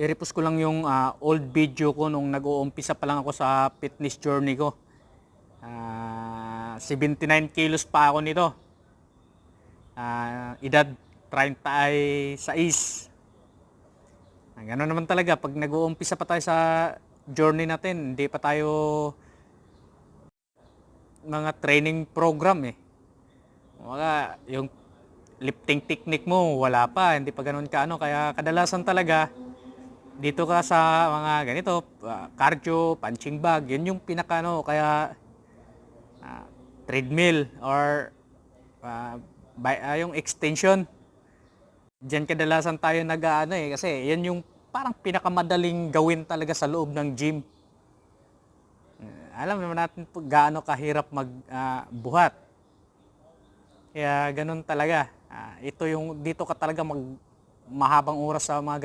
I-repost ko lang yung old video ko nung nag-uumpisa pa lang ako sa fitness journey ko. 79 kilos pa ako nito. Edad 36. Gano'n naman talaga pag nag-uumpisa pa tayo sa journey natin, hindi pa tayo mga training program eh. Mga yung lifting technique mo wala pa, hindi pa ganoon ka kaya kadalasan talaga dito ka sa mga ganito, cardio, punching bag, yun yung pinaka kaya treadmill or yung extension. Diyan kadalasan tayo kasi yan yung parang pinakamadaling gawin talaga sa loob ng gym. Alam naman natin gaano kahirap magbuhat. Kaya ganun talaga. Ito yung dito ka talaga mahabang oras sa mga